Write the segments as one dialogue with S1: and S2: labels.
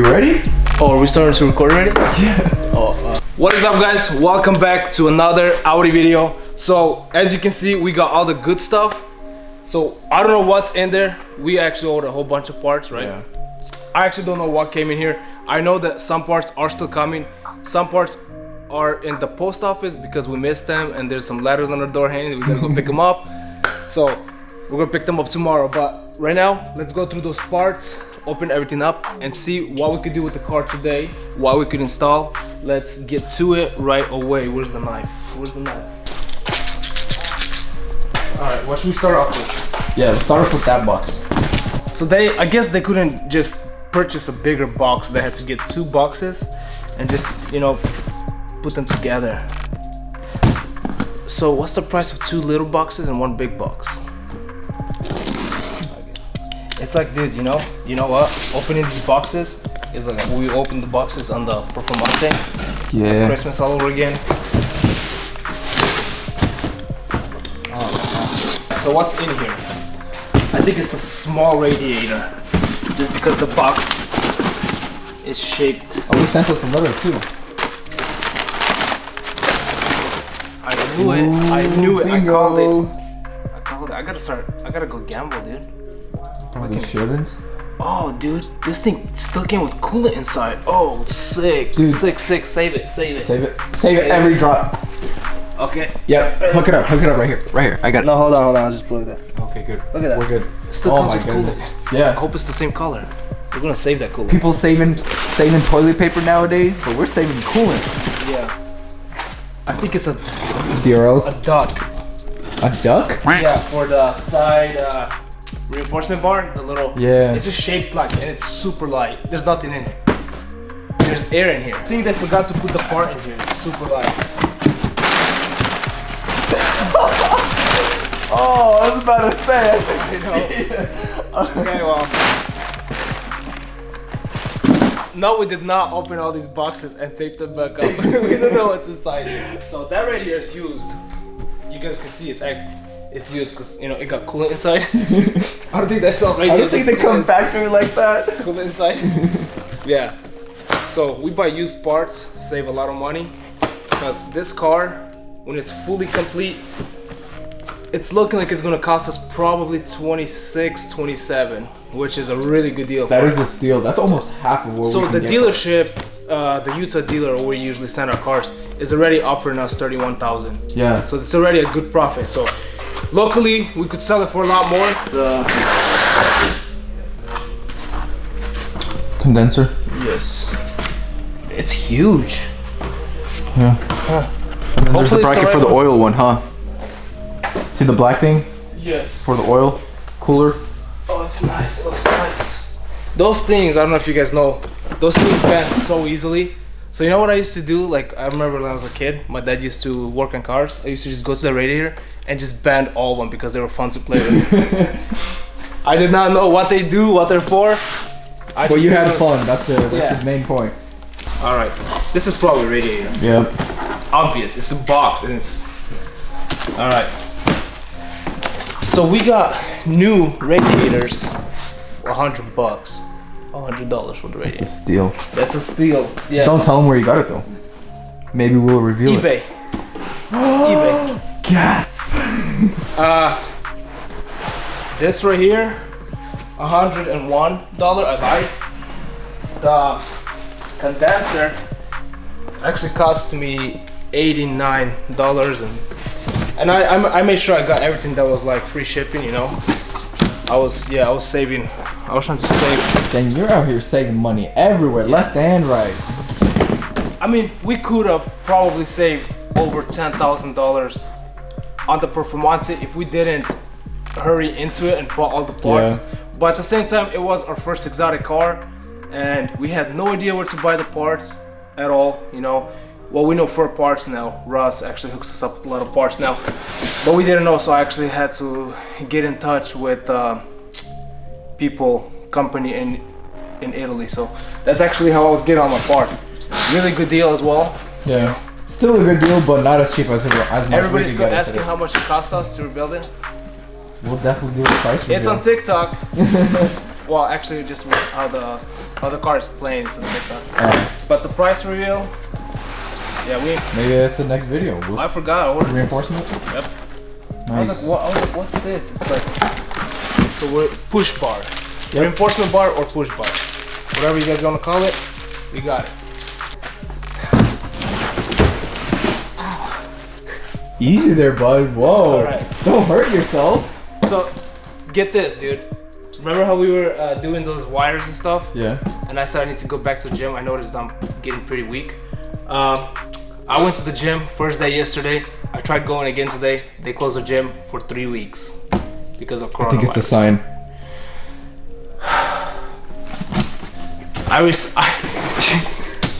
S1: ready?
S2: Oh, are we starting to record already?
S1: Yeah.
S2: What is up, guys? Welcome back to another Audi video. So, as you can see, we got all the good stuff. So, I don't know what's in there. We actually ordered a whole bunch of parts, right?
S1: Yeah.
S2: I actually don't know what came in here. I know that some parts are still coming. Some parts are in the post office because we missed them, and there's some letters on the door hanging. We gotta go pick them up. So, we're gonna pick them up tomorrow. But right now, let's go through those parts, open everything up, and see what we could do with the car today, what we could install. Let's get to it right away. Where's the knife? Where's the knife? All right, what should we start off with?
S1: Yeah, let's start off with that box.
S2: So I guess they couldn't just purchase a bigger box. They had to get two boxes and just, you know, put them together. So what's the price of two little boxes and one big box? It's like, dude, you know what? Opening these boxes is like we opened the boxes on the Performante.
S1: Yeah.
S2: It's like Christmas all over again. So what's in here? I think it's a small radiator, just because the box is shaped.
S1: Oh, they sent us a letter too.
S2: I knew it. I
S1: Bingo.
S2: called it. I gotta go gamble, dude.
S1: Probably shouldn't.
S2: Oh, dude, this thing still came with coolant inside. Oh, sick,
S1: dude.
S2: Sick. Save it.
S1: Save it every drop.
S2: Okay.
S1: Yep. Hook it up right here. I got it.
S2: No, hold on. I'll just plug that.
S1: Okay, good.
S2: Look at that.
S1: We're good.
S2: It still comes with coolant.
S1: Yeah.
S2: I hope it's the same color. We're gonna save that coolant.
S1: People saving toilet paper nowadays, but we're saving coolant.
S2: Yeah. I think it's a
S1: Deros.
S2: duck.
S1: A duck?
S2: Yeah, for the side reinforcement bar, the little.
S1: Yeah.
S2: It's just shaped like, and it's super light. There's nothing in it. There's air in here. I think they forgot to put the part in here. It's super light.
S1: Oh, I was about to say it.
S2: Okay, well. No, we did not open all these boxes and tape them back up. We don't know what's inside here. So that radiator is used. You guys can see it's used because, you know, it got coolant inside. I don't think that's all right.
S1: I don't think they come factory like that.
S2: Coolant inside. Yeah. So we buy used parts, save a lot of money, because this car, when it's fully complete, it's looking like it's gonna cost us probably $26, $27, which is a really good deal.
S1: That is a steal. That's almost half of what we can
S2: the
S1: get.
S2: dealership, the Utah dealer where we usually send our cars, is already offering us $31,000.
S1: Yeah.
S2: So it's already a good profit. So locally, we could sell it for a lot more. The
S1: condenser.
S2: yes, it's huge.
S1: Yeah.
S2: Huh.
S1: And then there's the
S2: Hopefully it's
S1: bracket
S2: the
S1: for
S2: right
S1: the
S2: one.
S1: oil one, huh? See the black thing
S2: Yes.
S1: for the oil cooler?
S2: Oh, it's nice. It looks nice. Those things, I don't know if you guys know, those things bend so easily. So you know what I used to do? Like, I remember when I was a kid, my dad used to work on cars. I used to just go to the radiator and just bend all of them because they were fun to play with. I did not know what they do, what they're for.
S1: But you had fun. That's the main point.
S2: All right, this is probably a radiator.
S1: Yeah.
S2: It's obvious. It's a box and it's. All right. So we got new radiators for $100. $100 for the radiator.
S1: It's a steal.
S2: That's a steal. Yeah.
S1: Don't tell them where you got it though. Maybe we'll reveal it.
S2: eBay. eBay.
S1: Gasp.
S2: This right here, $101. I lied. The condenser actually cost me $89, and I made sure I got everything that was like free shipping. You know, I was saving. I was trying to save.
S1: Then you're out here saving money everywhere, left and right.
S2: I mean, we could have probably saved over $10,000 on the Performante if we didn't hurry into it and bought all the parts.
S1: Yeah.
S2: But at the same time, it was our first exotic car, and we had no idea where to buy the parts at all. You know, well, we know for parts now. Russ actually hooks us up with a lot of parts now, but we didn't know, so I actually had to get in touch with company in Italy. So that's actually how I was getting all my parts. Really good deal as well.
S1: Yeah. Still a good deal, but not as cheap as much
S2: Everybody's
S1: we
S2: still
S1: could get
S2: asking how much it cost us to rebuild it.
S1: We'll definitely do a price review.
S2: It's on TikTok. Well, actually, just how the car is playing. It's a TikTok.
S1: Oh,
S2: But the price reveal. Yeah,
S1: maybe that's the next video.
S2: I forgot. I ordered
S1: Reinforcement?
S2: Yep.
S1: Nice.
S2: I was like, what's this? It's like, so we're push bar.
S1: Yep.
S2: Reinforcement bar or push bar. Whatever you guys gonna call it, we got it.
S1: Easy there, bud. Whoa.
S2: Alright.
S1: Don't hurt yourself.
S2: So, get this, dude. Remember how we were doing those wires and stuff?
S1: Yeah.
S2: And I said I need to go back to the gym. I noticed I'm getting pretty weak. I went to the gym first day yesterday. I tried going again today. They closed the gym for 3 weeks because of coronavirus.
S1: I think it's a sign.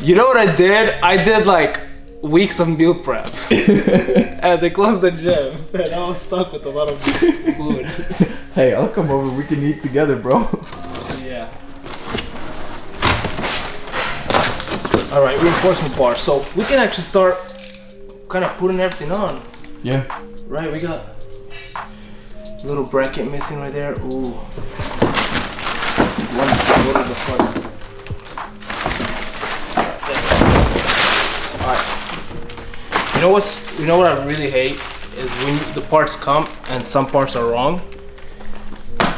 S2: You know what I did? I did like weeks of meal prep. And they closed the gym. And I was stuck with a lot of food.
S1: Hey, I'll come over. We can eat together, bro.
S2: Yeah. Alright, reinforcement bar. So we can actually start kind of putting everything on.
S1: Yeah.
S2: Right, we got a little bracket missing right there. Ooh. One of the front. Alright. You know what I really hate is when the parts come and some parts are wrong.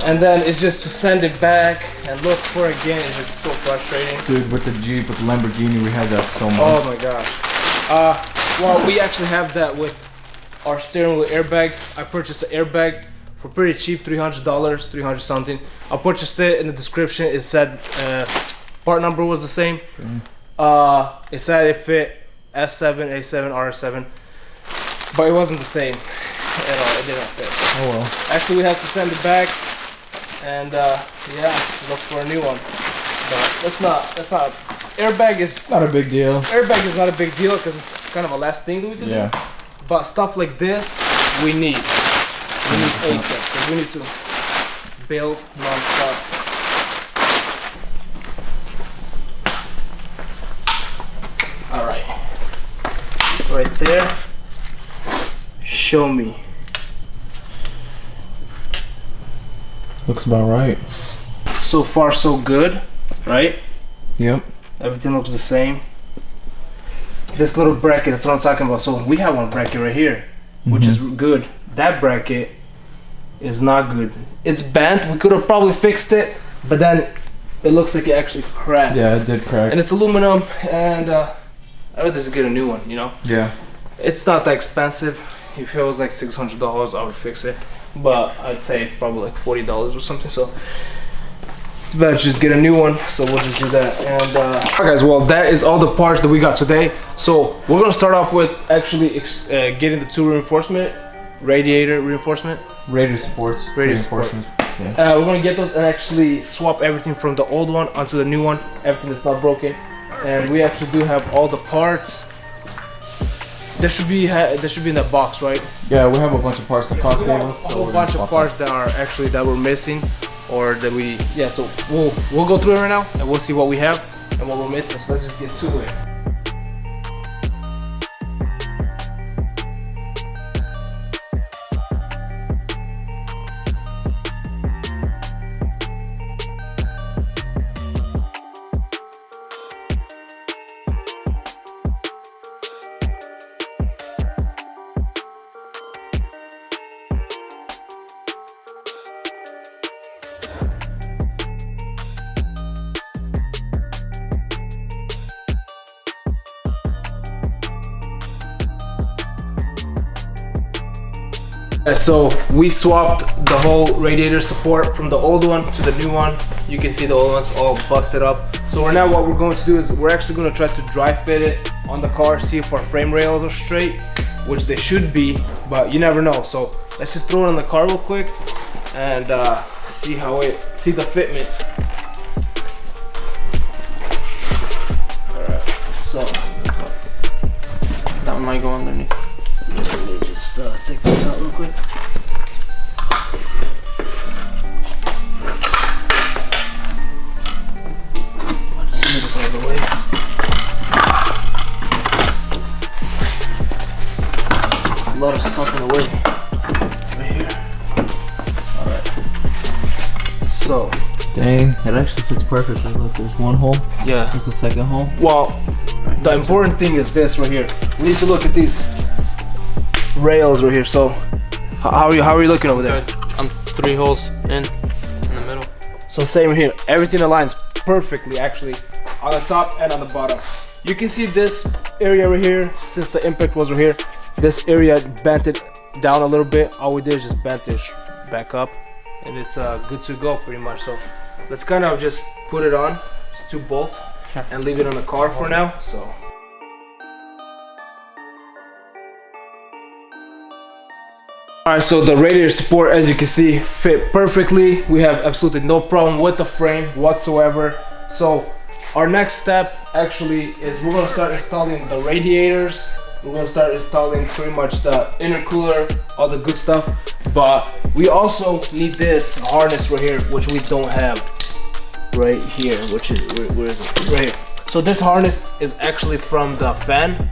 S2: And then it's just to send it back and look for it again. It's just so frustrating.
S1: Dude, with the Jeep, with the Lamborghini, we had that so much.
S2: Oh my gosh. Well, we actually have that with our steering wheel airbag. I purchased an airbag for pretty cheap, $300, 300 something. I purchased it. In the description it said part number was the same. It said it fit S7, A7, R7, but it wasn't the same at all. It didn't fit.
S1: Oh well.
S2: Actually, we had to send it back and yeah, look for a new one. But that's not. Airbag is
S1: Not a big deal.
S2: Airbag is not a big deal because it's kind of a last thing we can do. But stuff like this, we need ASAP because we need to build non-stop. All right, right there. Show me.
S1: Looks about right.
S2: So far, so good, right?
S1: Yep.
S2: Everything looks the same. This little bracket, that's what I'm talking about. So we have one bracket right here, which is good. That bracket is not good. It's bent. We could have probably fixed it, but then it looks like it actually cracked.
S1: Yeah, it did crack.
S2: And it's aluminum, and I'd rather just get a new one, you know?
S1: Yeah.
S2: It's not that expensive. If it was like $600, I would fix it. But I'd say probably like $40 or something. So it's better to just get a new one. So we'll just do that. And alright guys, well that is all the parts that we got today. So we're gonna start off with actually getting the two reinforcement, radiator reinforcement.
S1: Radiator Sports.
S2: Radiator Sport.
S1: Yeah.
S2: We're gonna get those and actually swap everything from the old one onto the new one. Everything that's not broken. And we actually do have all the parts. There should be in that box, right?
S1: Yeah, we have a bunch of parts that cost gave us.
S2: A whole bunch of parts that are actually that we're missing, or that we So we'll go through it right now and we'll see what we have and what we're missing. So let's just get to it. So we swapped the whole radiator support from the old one to the new one. You can see the old one's all busted up. So right now what we're going to do is we're actually going to try to dry fit it on the car, see if our frame rails are straight, which they should be, but you never know. So let's just throw it on the car real quick and see the fitment. Alright, so that one might go underneath. Let me just take this out real quick. I'll just move this out of the way. There's a lot of stuff in the way. Right here. Alright. So,
S1: Dang, it actually fits perfectly. Look, there's one hole.
S2: Yeah.
S1: There's the second hole.
S2: Well, the important thing is this right here. We need to look at these rails right here. So, how are you looking over there?
S3: Good. I'm 3 holes in the middle.
S2: So same right here. Everything aligns perfectly, actually, on the top and on the bottom. You can see this area right here. Since the impact was right here, this area bent it down a little bit. All we did is just bent it back up, and it's good to go pretty much. So let's kind of just put it on, just 2 bolts, and leave it on the car for now. So. Alright, so the Radiator support, as you can see, fit perfectly. We have absolutely no problem with the frame whatsoever. So our next step actually is we're going to start installing the radiators. We're going to start installing pretty much the intercooler, all the good stuff. But we also need this harness right here, which we don't have right here. Which is, where is it? Right here. So this harness is actually from the fan.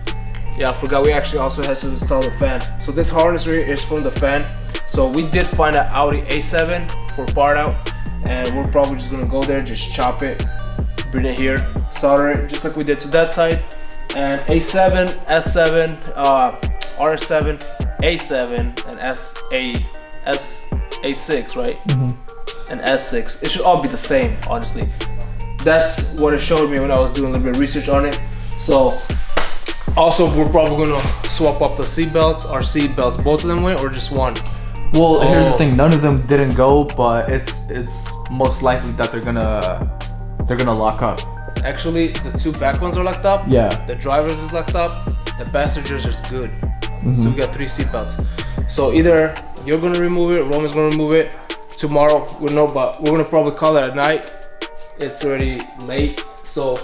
S2: Yeah, I forgot we actually also had to install the fan. So this harness right here is from the fan. So we did find an Audi A7 for part out, and we're probably just gonna go there, just chop it, bring it here, solder it, just like we did to that side. And A7, S7, R7, A7, and A6, right? And S6. It should all be the same, honestly. That's what it showed me when I was doing a little bit of research on it. So. Also, we're probably gonna swap up the seat belts. Our seat belts, both of them went, or just one?
S1: Well, here's the thing. None of them didn't go, but it's most likely that they're gonna lock up.
S2: Actually, the 2 back ones are locked up.
S1: Yeah.
S2: The driver's is locked up. The passengers is good. So we got 3 seat belts. So either you're gonna remove it, Roman's gonna remove it. Tomorrow, we'll know, but we're gonna probably call it at night. It's already late, so.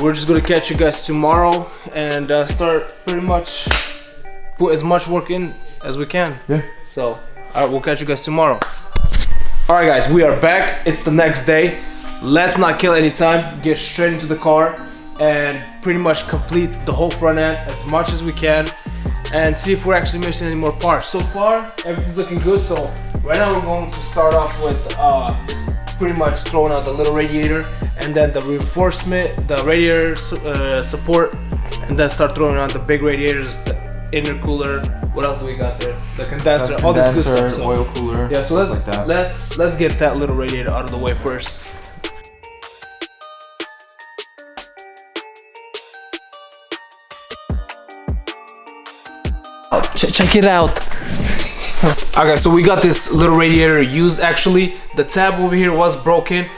S2: We're just gonna catch you guys tomorrow and start pretty much put as much work in as we can.
S1: Yeah.
S2: So, alright, we'll catch you guys tomorrow. Alright guys, we are back. It's the next day. Let's not kill any time. Get straight into the car and pretty much complete the whole front end as much as we can and see if we're actually missing any more parts. So far, everything's looking good. So right now we're going to start off with just pretty much throwing out the little radiator and then the reinforcement, the radiator support, and then start throwing out the big radiators, the intercooler. What else do we got there? The condenser, all this good stuff. So,
S1: oil cooler.
S2: yeah, so let's get that little radiator out of the way first. Check it out. Okay, so we got this little radiator used. Actually, the tab over here was broken.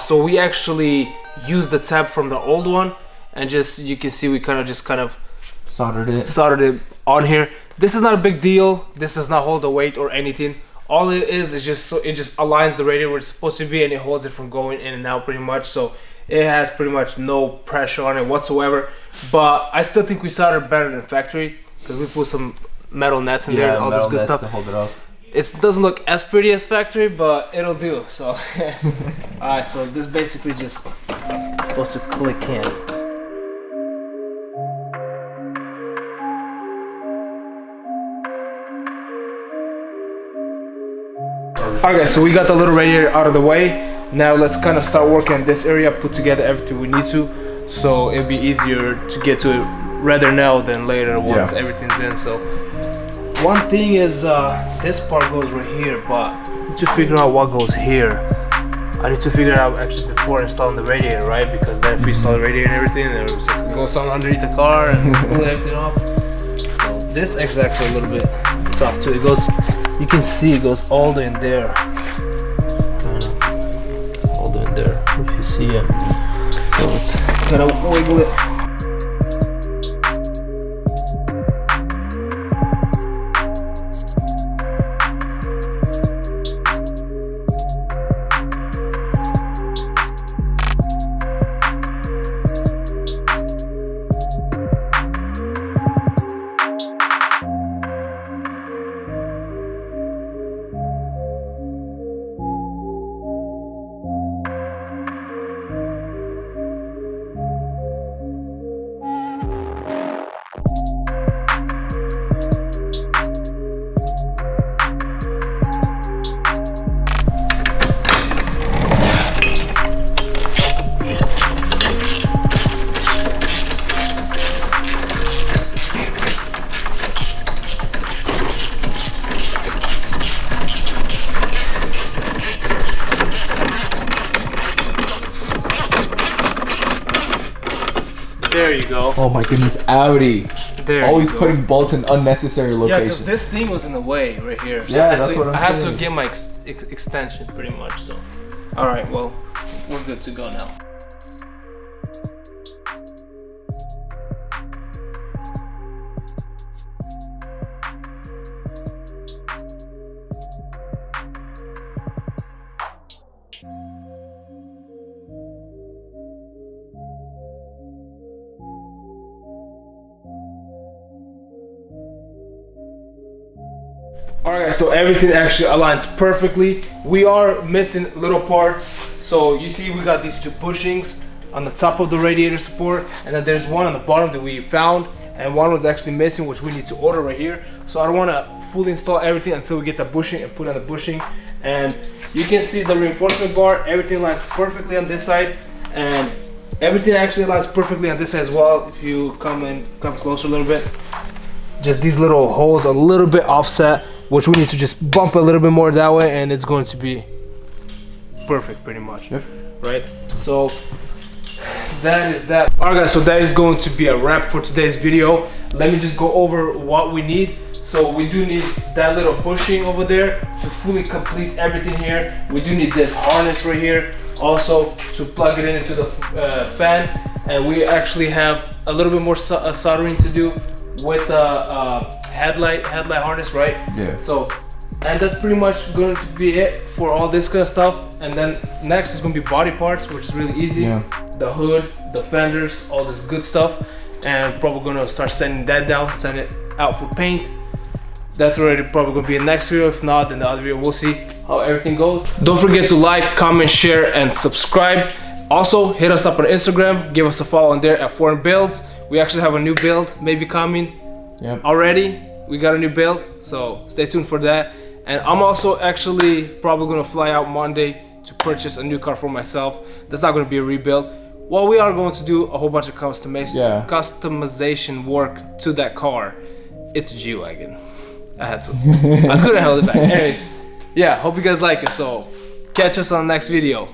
S2: So we actually used the tab from the old one, and just you can see we kind of soldered it on here. This is not a big deal. This does not hold the weight or anything. All it is just so it just aligns the radiator where it's supposed to be, and it holds it from going in and out pretty much. So it has pretty much no pressure on it whatsoever. But I still think we soldered better than factory because we put some metal nets in there, all this good stuff
S1: to hold it up.
S2: It doesn't look as pretty as factory, but it'll do. So, alright, so this basically just supposed to click in. Alright guys, so we got the little radiator out of the way. Now let's kind of start working on this area, put together everything we need to, so it'll be easier to get to it rather now than later once everything's in. So one thing is this part goes right here, but I need to figure out what goes here. I need to figure it out actually before installing the radiator, right? Because then if we install the radiator and everything, it goes something underneath the car and pull everything off. So this is actually a little bit tough too. It goes, you can see it goes all the way in there. All the way in there, if you see it. So it's gotta wiggle it.
S1: Oh my goodness, Audi.
S2: There
S1: Always
S2: you go.
S1: putting bolts in unnecessary
S2: Yeah, because
S1: locations.
S2: this thing was in the way right here. So
S1: Yeah, that's what I'm
S2: I had
S1: saying.
S2: to get my extension pretty much. So, all right, well, we're good to go now. Alright guys, so everything actually aligns perfectly. We are missing little parts. So you see we got these two bushings on the top of the radiator support, and then there's one on the bottom that we found, and one was actually missing, which we need to order right here. So I don't want to fully install everything until we get the bushing and put on the bushing. And you can see the reinforcement bar, everything lines perfectly on this side, and everything actually lines perfectly on this side as well. If you come closer a little bit, just these little holes a little bit offset, which we need to just bump a little bit more that way, and it's going to be perfect pretty much.
S1: Yep.
S2: Right, so that is that. All right guys, so that is going to be a wrap for today's video. Let me just go over what we need. So we do need that little bushing over there to fully complete everything here. We do need this harness right here also to plug it into the fan, and we actually have a little bit more soldering to do with the headlight harness, right?
S1: Yeah.
S2: So, and that's pretty much going to be it for all this kind of stuff. And then next is going to be body parts, which is really easy.
S1: Yeah.
S2: The hood, the fenders, all this good stuff. And probably going to start sending that down, send it out for paint. That's already probably going to be a next video. If not, then the other video, we'll see how everything goes. Don't forget to like, comment, share, and subscribe. Also, hit us up on Instagram. Give us a follow on there at Foreign Builds. We actually have a new build maybe coming.
S1: Yep.
S2: Already. We got a new build, so stay tuned for that. And I'm also actually probably gonna fly out Monday to purchase a new car for myself. That's not gonna be a rebuild. Well, we are going to do a whole bunch of customization work to that car. It's a G-Wagon. I had to. I couldn't hold it back. Anyways, yeah, hope you guys like it. So catch us on the next video.